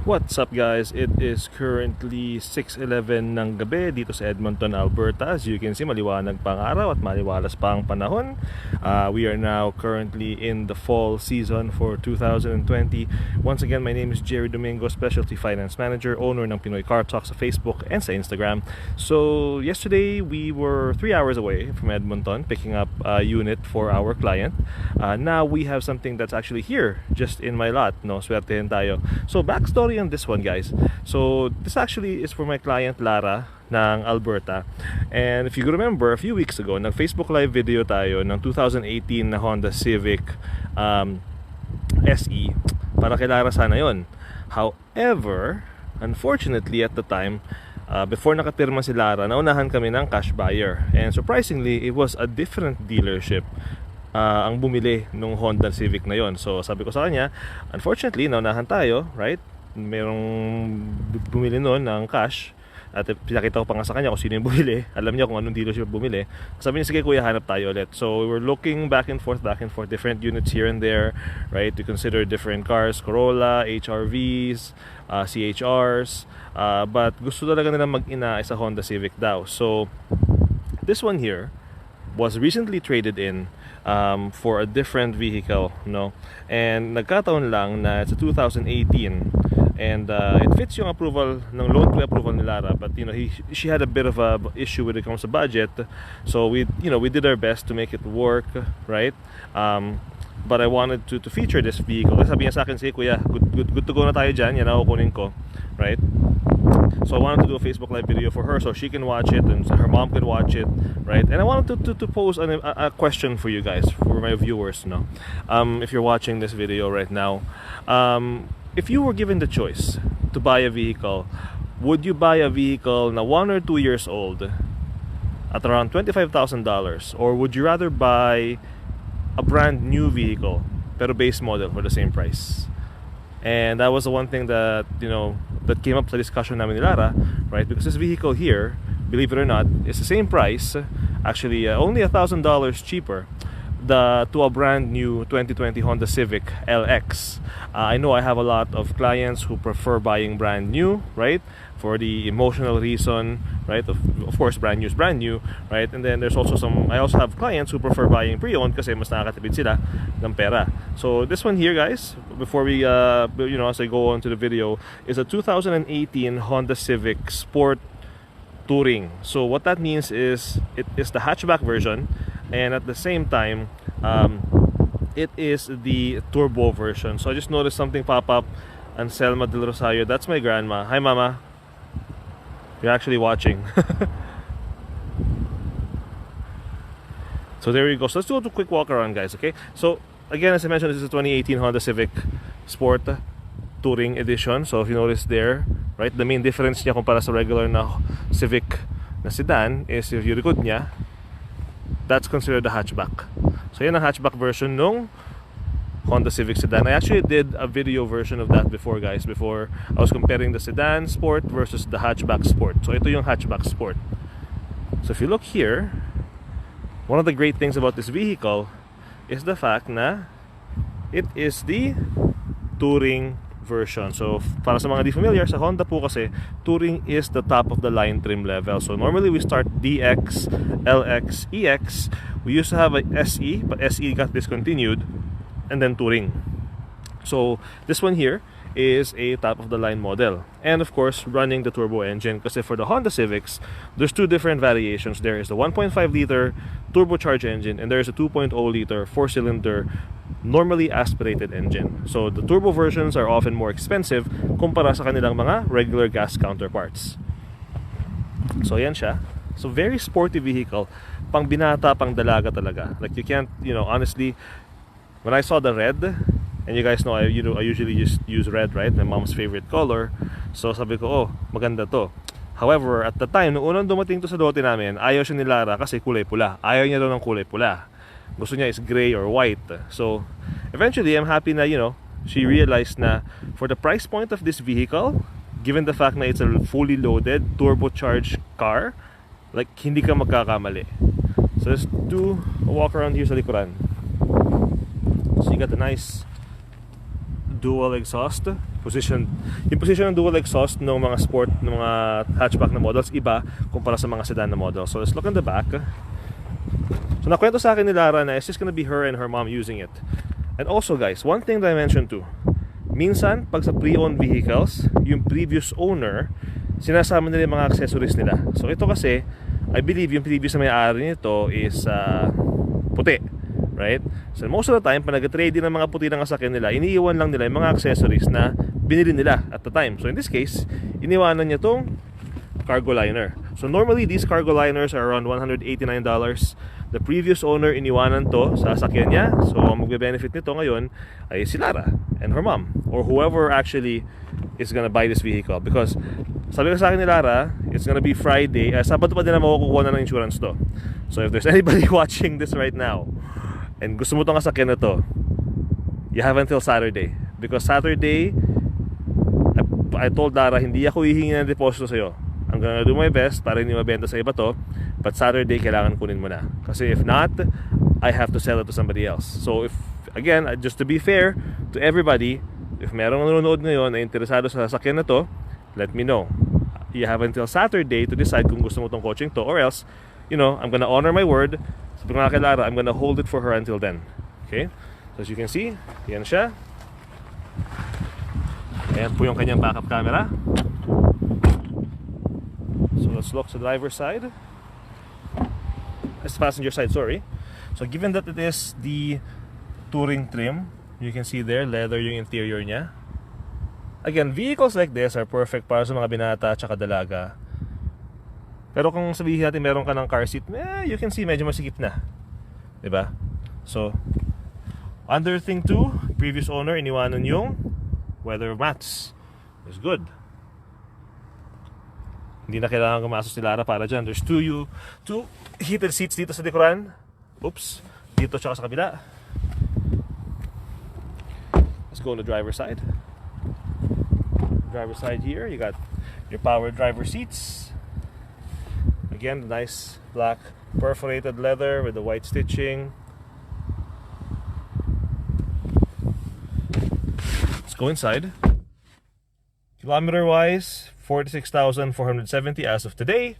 What's up guys? It is currently 6:11 ng gabi dito sa Edmonton, Alberta. As you can see, maliwanag pa ang araw at maliwalas pa ang panahon. We are now currently in the fall season for 2020. Once again, my name is Jerry Domingo, Specialty Finance Manager, owner ng Pinoy Car Talk sa Facebook and sa Instagram. So yesterday, we were 3 hours away from Edmonton picking up a unit for our client. Now we have something that's actually here, just in my lot. No, swertehin tayo. So backstory on this one, guys. So this actually is for my client Lara ng Alberta. And if you remember, a few weeks ago, nag-Facebook Live video tayo ng 2018 na Honda Civic SE para kay Lara sana yon. However, unfortunately at the time, before nakapirma si Lara, naunahan kami ng cash buyer. And surprisingly, it was a different dealership ang bumili nung Honda Civic na yon. So sabi ko sa kanya, unfortunately, naunahan tayo, right? Merong bumili noon ng cash. At pinakita ko pa nga sa kanya kung sino yung bumili. Alam niya kung anong dealership bumili. Sabi niya, sige kuya, hanap tayo ulit. So we were looking back and forth, different units here and there, right? To consider different cars, Corolla, HRVs, CHRs. But gusto talaga nilang mag-ina sa Honda Civic daw. So this one here was recently traded in for a different vehicle, no? And nagkataon lang na it's a 2018, and it fits yung approval ng loan pre-approval ni Lara, but you know, she had a bit of a issue when it comes to budget. So we did our best to make it work, right? But I wanted to feature this vehicle. Kasi sabi niya sa akin, sige kuya, good to go na tayo dyan, yan ako kunin ko, right? So I wanted to do a Facebook Live video for her so she can watch it and her mom can watch it, right? And I wanted to pose a question for you guys, for my viewers, no? If you're watching this video right now, if you were given the choice to buy a vehicle, would you buy a vehicle na 1 or 2 years old at around $25,000, or would you rather buy a brand new vehicle pero base model for the same price? And that was the one thing that, you know, that came up sa discussion namin ni Lara, right? Because this vehicle here, believe it or not, is the same price, actually only $1,000 cheaper to a brand new 2020 Honda Civic LX. I know I have a lot of clients who prefer buying brand new, right? For the emotional reason, right? Of course, brand new is brand new, right? And then there's also I also have clients who prefer buying pre-owned kasi mas nakakatipid sila ng pera. So this one here, guys, before we, as I go on to the video, is a 2018 Honda Civic Sport Touring. So what that means is it is the hatchback version, and at the same time, it is the turbo version. So I just noticed something pop up. Anselma Del Rosario, that's my grandma. Hi mama, you're actually watching. So there you go. So let's do a quick walk around, guys. Okay, so again, as I mentioned, this is a 2018 Honda Civic Sport Touring Edition. So if you notice there, right, the main difference niya kumpara sa regular na Civic na sedan is if you likod niya, that's considered the hatchback. So yan ang hatchback version nung Honda Civic sedan. I actually did a video version of that before, guys. Before I was comparing the sedan Sport versus the hatchback Sport. So ito yung hatchback Sport. So if you look here, one of the great things about this vehicle is the fact na it is the touring version. So para sa mga di familiar, sa Honda po kasi, touring is the top of the line trim level. So normally we start DX, LX, EX. We used to have a SE, but SE got discontinued, and then touring. So this one here is a top of the line model, and of course running the turbo engine, kasi for the Honda Civics there's two different variations. There is the 1.5 liter turbocharged engine, and there is a 2.0 liter 4-cylinder normally aspirated engine. So the turbo versions are often more expensive kumpara sa kanilang mga regular gas counterparts. So yan siya. So very sporty vehicle, pang binata, pang dalaga talaga. Like you can't, honestly, when I saw the red, and you guys know I usually just use red, right? My mom's favorite color. So sabi ko, oh, maganda to. However, at the time, nung unang dumating to sa lote namin, ayaw siya ni Lara kasi kulay pula. Ayaw niya daw ng kulay pula. Gusto niya is gray or white. So eventually, I'm happy na, she realized na for the price point of this vehicle, given the fact na it's a fully loaded, turbocharged car, like hindi ka magkakamali. So let's do a walk around here sa likuran. So you got the nice dual exhaust yung position ng dual exhaust ng mga sport, ng mga hatchback na models iba kumpara sa mga sedan na models. So let's look in the back. So nakwento sa akin ni Lara na it's just gonna be her and her mom using it. And also guys, one thing that I mentioned too, minsan pag sa pre-owned vehicles, yung previous owner, sinasama nila yung mga accessories nila. So ito kasi, I believe yung previous na may-ari nito is puti, right? So most of the time, pag nag-trade din ng mga puti ng sasakyan nila, iniiwan lang nila yung mga accessories na binili nila at the time. So in this case, iniwanan niya tong cargo liner. So normally these cargo liners are around $189. The previous owner iniwanan to sa sasakyan niya. So ang magbe-benefit nito ngayon ay si Lara and her mom, or whoever actually is gonna buy this vehicle. Because sabi ko sa akin ni Lara, it's gonna be Friday, Sabado pa din na makukuha na ng insurance to. So if there's anybody watching this right now and gusto mo tong sasakyan na to, you have until Saturday. Because Saturday, I told Lara, hindi ako hihingi ng deposito sa'yo. I'm gonna do my best para hindi mabenta sa iba to. But Saturday, kailangan kunin mo na. Kasi if not, I have to sell it to somebody else. So if, again, just to be fair to everybody, if merong nanonood ngayon na interesado sa sasakyan na to, let me know. You have until Saturday to decide kung gusto mo tong coaching to, or else, you know, I'm gonna honor my word. Sabi ko nga kay Lara, I'm gonna hold it for her until then. Okay? So as you can see, yan siya. Ayan po yung kanyang backup camera. So let's look sa driver's side. It's passenger side, sorry. So given that it is the touring trim, you can see there, leather yung interior niya. Again, vehicles like this are perfect para sa mga binata at saka dalaga. Pero kung sabihin natin meron ka ng car seat, you can see medyo masikip na, diba? So other thing too, previous owner iniwanan yung weather mats. It's good. Hindi na kailangan gumastos si Lara para dyan. There's two heated seats dito sa likuran. Oops, dito tsaka sa kabila. Let's go on the driver's side. Driver's side here, you got your power driver seats. Again, the nice black perforated leather with the white stitching. Let's go inside. Kilometer wise, 46,470 as of today.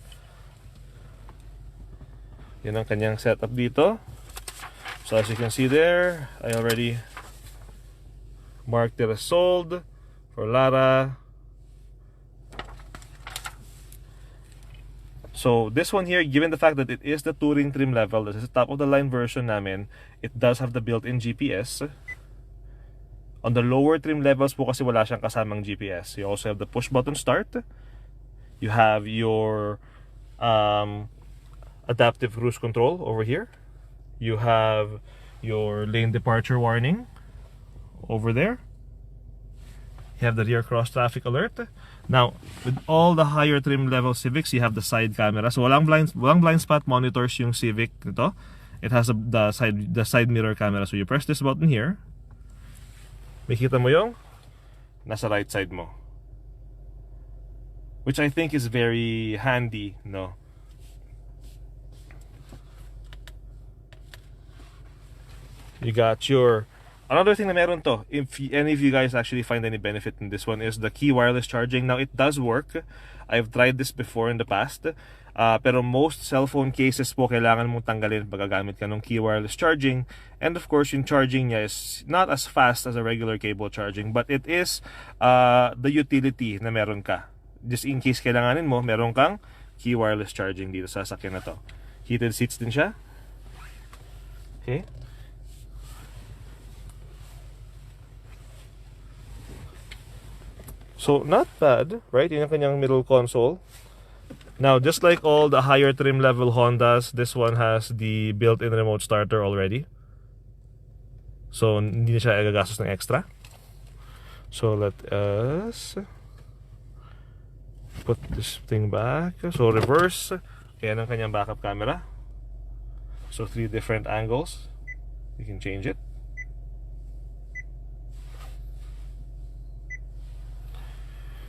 Yan ang kanyang setup dito. So as you can see there, I already marked it as sold for Lara. So this one here, given the fact that it is the touring trim level, this is the top of the line version namin, it does have the built-in GPS. On the lower trim levels po kasi wala siyang kasamang GPS. You also have the push button start. You have your adaptive cruise control over here. You have your lane departure warning over there. You have the rear cross traffic alert. Now, with all the higher trim level Civics, you have the side camera. So walang blind spot monitors yung Civic nito. It has the side mirror camera. So you press this button here. Makikita mo yung nasa right side mo, which I think is very handy, no? You got your another thing na meron to, if any of you guys actually find any benefit in this one, is the key wireless charging. Now it does work. I've tried this before in the past. Pero most cellphone cases po kailangan mong tanggalin pag gagamit ka ng key wireless charging. And of course, yung charging niya is not as fast as a regular cable charging, but it is the utility na meron ka. Just in case kailanganin mo, meron kang key wireless charging dito sa sasakyan na to. Heated seats din siya. Okay. So, not bad, right? Yun yung kanyang middle console. Now, just like all the higher trim level Hondas, this one has the built-in remote starter already. So, hindi na siya gagastos ng extra. So, let us put this thing back. So, reverse. Ayan ang kanyang backup camera. So, 3 different angles. You can change it.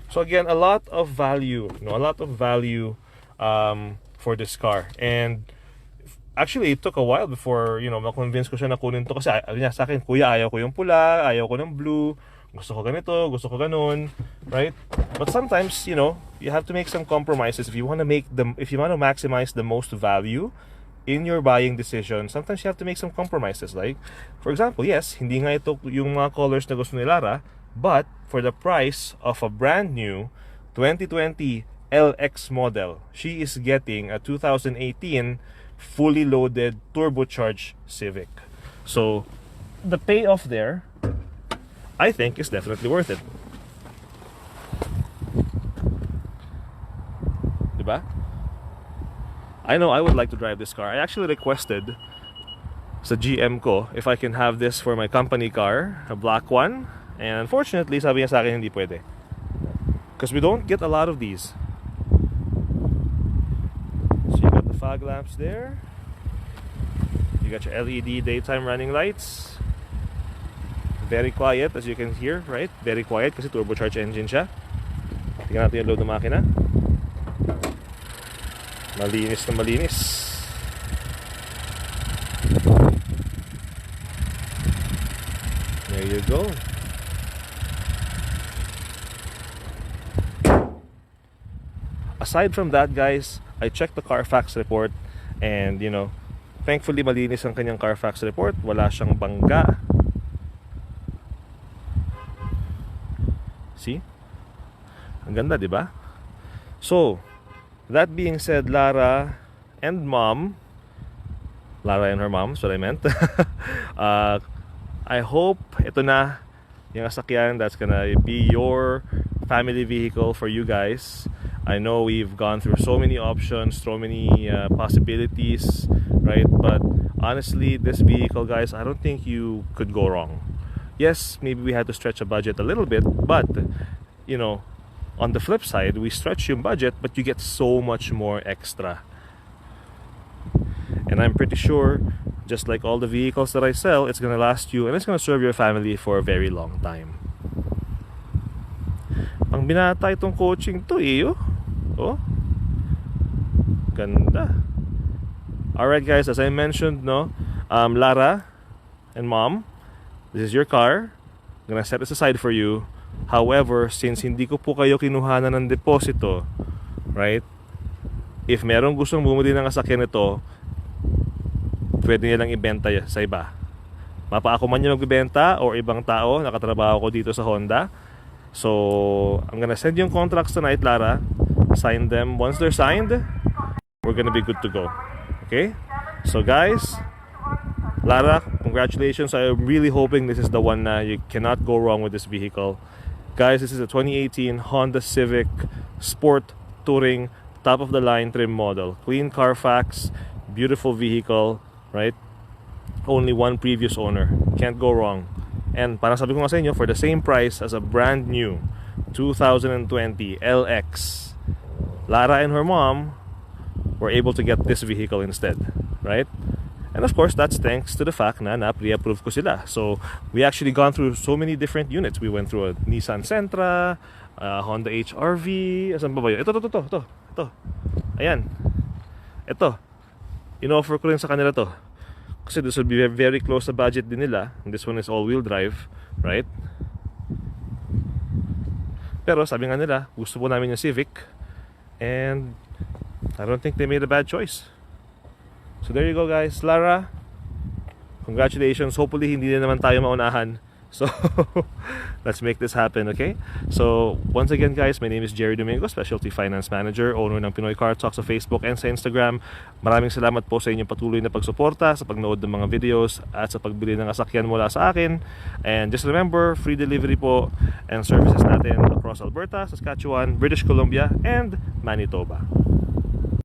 So again, a lot of value, for this car. And actually, it took a while before, ma-convince ko siya na kunin to kasi sa akin, kuya, ayaw ko yung pula, ayaw ko ng blue, gusto ko ganito, gusto ko ganun, right? But sometimes, you know, you have to make some compromises if you want to maximize the most value in your buying decision. Sometimes you have to make some compromises. Like, for example, yes, hindi nga ito yung mga colors na gusto ni Lara, but for the price of a brand new 2020 LX model, she is getting a 2018 fully loaded turbocharged Civic. So the payoff there, I think, is definitely worth it. Diba? I know I would like to drive this car. I actually requested sa GM ko if I can have this for my company car, a black one. And unfortunately, sabi niya sa akin hindi pwede. Because we don't get a lot of these. So you got the fog lamps there. You got your LED daytime running lights. Very quiet, as you can hear, right? Very quiet kasi turbocharged engine siya. Tingnan natin yung load ng makina. Malinis na malinis. There you go. Aside from that, guys, I checked the Carfax report and, you know, thankfully malinis ang kanyang Carfax report. Wala siyang bangga. See? Ang ganda, di ba? So, that being said, Lara and her mom, that's what I meant. I hope ito na yung sasakyan that's gonna be your family vehicle for you guys. I know we've gone through so many options, so many possibilities, right? But honestly, this vehicle, guys, I don't think you could go wrong. Yes, maybe we had to stretch a budget a little bit, but, you know, on the flip side, we stretch your budget, but you get so much more extra. And I'm pretty sure, just like all the vehicles that I sell, it's gonna last you and it's gonna serve your family for a very long time. Ang binata itong coaching to, eh, oh. Ganda. Alright, guys, as I mentioned, no, Lara and mom, this is your car. I'm gonna set this aside for you. However, since hindi ko po kayo kinuhanan ng deposito, right? If merong gustong bumili ng sasakyan nito, pwede nilang ibenta sa iba. Mapa ako man yung magbibenta or ibang tao, nakatrabaho ko dito sa Honda. So, I'm gonna send yung contracts tonight, Lara. Sign them. Once they're signed, we're gonna be good to go. Okay? So, guys, Lara, congratulations. I'm really hoping this is the one na you cannot go wrong with this vehicle. Guys, this is a 2018 Honda Civic Sport Touring top of the line trim model. Clean Carfax, beautiful vehicle, right? Only one previous owner. Can't go wrong. And parang sabi ko nga sa inyo, for the same price as a brand new 2020 LX, Lara and her mom were able to get this vehicle instead, right? And of course, that's thanks to the fact na pre-approve ko sila. So, we actually gone through so many different units. We went through a Nissan Sentra, Honda HR-V. Asan ba yun? Ito. Ayan. Ito. In-offer ko rin sa kanila to. Kasi this would be very close sa budget din nila. And this one is all-wheel drive, right? Pero sabi nga nila, gusto po namin yung Civic. And I don't think they made a bad choice. So there you go, guys. Lara, congratulations. Hopefully hindi na naman tayo maunahan. So let's make this happen, okay? So once again, guys, my name is Jerry Domingo, Specialty Finance Manager, owner ng Pinoy Car Talk sa Facebook and sa Instagram. Maraming salamat po sa inyong patuloy na pagsuporta, sa pagnood ng mga videos at sa pagbili ng sasakyan mula sa akin. And just remember, free delivery po and services natin across Alberta, Saskatchewan, British Columbia and Manitoba.